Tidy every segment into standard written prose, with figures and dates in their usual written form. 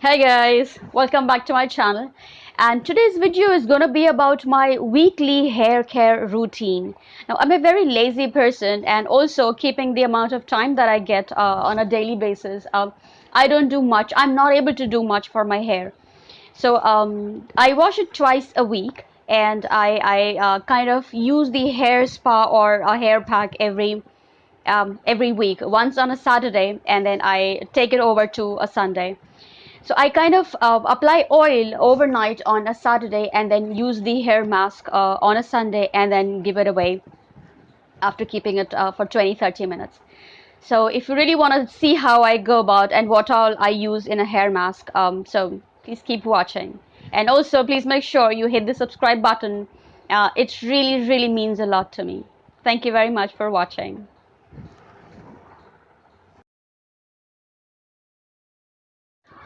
Hey guys, welcome back to my channel. And today's video is going to be about my weekly hair care routine. Now, I'm a very lazy person, and also keeping the amount of time that I get on a daily basis, I don't do much. I'm not able to do much for my hair. So I wash it twice a week, and I kind of use the hair spa or a hair pack every week, once on a Saturday, and then I take it over to a Sunday. So I kind of apply oil overnight on a Saturday and then use the hair mask on a Sunday and then give it away after keeping it for 20-30 minutes. So if you really want to see how I go about and what all I use in a hair mask, so please keep watching. And also please make sure you hit the subscribe button. It really means a lot to me. Thank you very much for watching.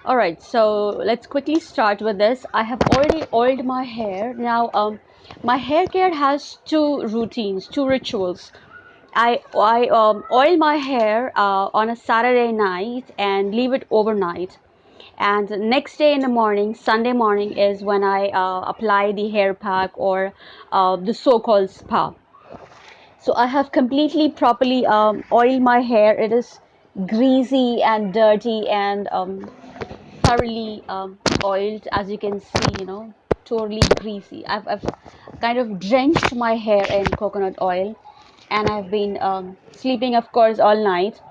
Alright, so let's quickly start with this. I have already oiled my hair. Now, my hair care has two routines, two rituals. I oil my hair on a Saturday night and leave it overnight. And next day in the morning, Sunday morning, is when I apply the hair pack or the so-called spa. So I have completely properly oiled my hair. It is greasy and dirty and thoroughly oiled, as you can see, totally greasy. I've kind of drenched my hair in coconut oil, and I've been sleeping, of course, all night.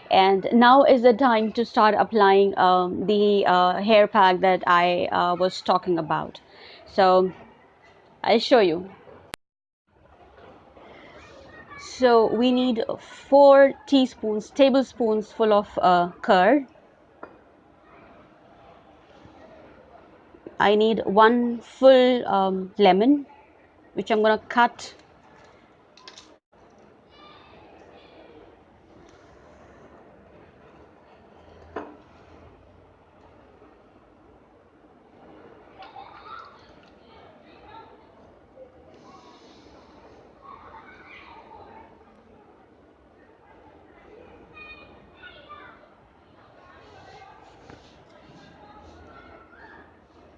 And now is the time to start applying the hair pack that I was talking about. So I'll show you. So we need 4 tablespoons full of curd. I need one full lemon, which I'm gonna cut.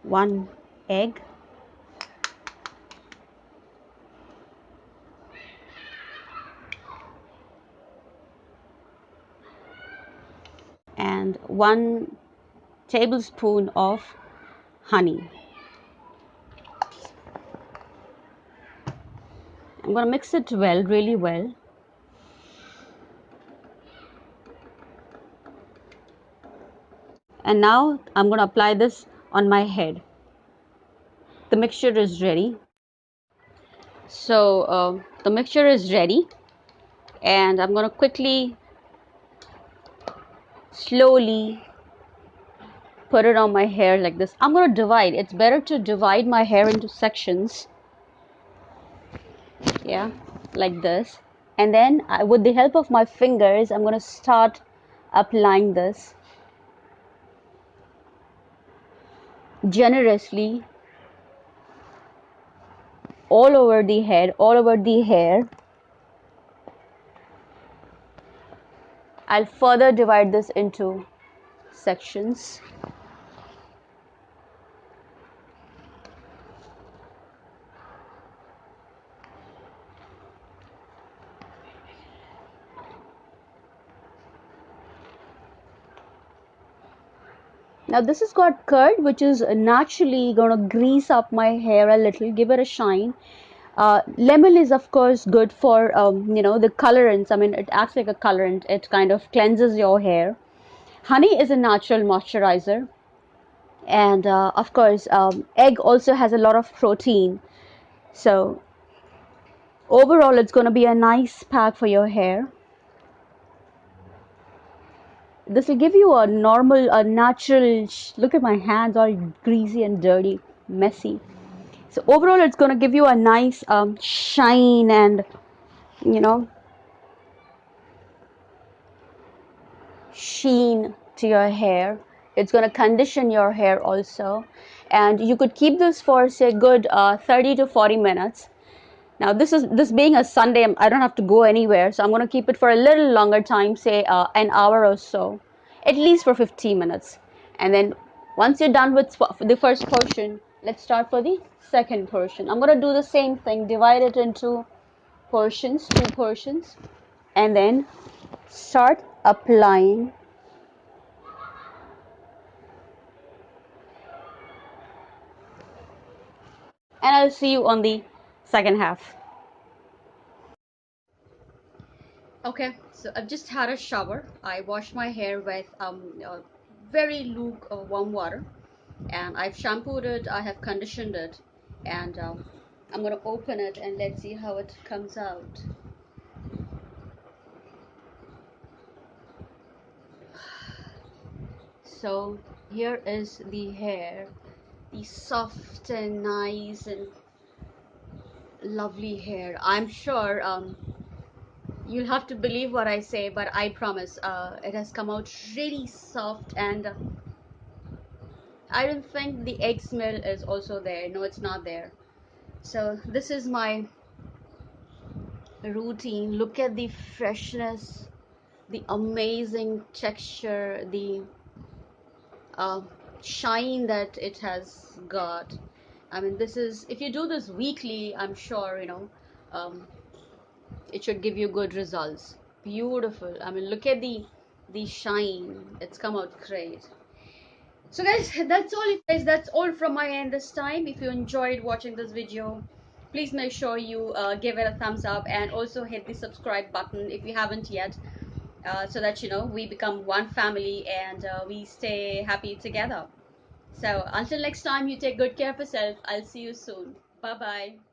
One egg, and 1 tablespoon of honey. I'm going to mix it well, really well. And now I'm going to apply this on my head. The mixture is ready. So the mixture is ready, and I'm going to quickly, slowly put it on my hair like this. I'm going to divide. It's better to divide my hair into sections. Yeah, like this. And then with the help of my fingers, I'm going to start applying this generously all over the head, all over the hair. I'll further divide this into sections. Now this has got curd, which is naturally going to grease up my hair a little, give it a shine. Lemon is of course good for the colorants. I mean, it acts like a colorant. It kind of cleanses your hair. Honey is a natural moisturizer, and of course egg also has a lot of protein. So overall it's going to be a nice pack for your hair. This will give you a normal, a natural look. At my hands, all greasy and dirty, messy. So overall it's going to give you a nice shine and sheen to your hair. It's going to condition your hair also, and you could keep this for, say, good 30 to 40 minutes. Now this being a Sunday, I don't have to go anywhere, so I'm going to keep it for a little longer time, say an hour or so, at least for 15 minutes. And then Once you're done with the first portion, let's start for the second portion. I'm going to do the same thing, divide it into portions, two portions, and then start applying. And I'll see you on the second half. Okay, so I've just had a shower. I washed my hair with very lukewarm water, and I've shampooed it, I have conditioned it, and I'm gonna open it and let's see how it comes out. So here is the hair, the soft and nice and lovely hair. I'm sure you'll have to believe what I say, but I promise it has come out really soft, and I don't think the egg smell is also there. No, it's not there. So this is my routine. Look at the freshness, the amazing texture, the uh, shine that it has got. I mean, this is, if you do this weekly, I'm sure, um, it should give you good results. Beautiful. I mean, look at the shine. It's come out great. So guys, that's all from my end this time. If you enjoyed watching this video, please make sure you give it a thumbs up and also hit the subscribe button if you haven't yet, so that we become one family and we stay happy together. So until next time, you take good care of yourself. I'll see you soon. Bye bye.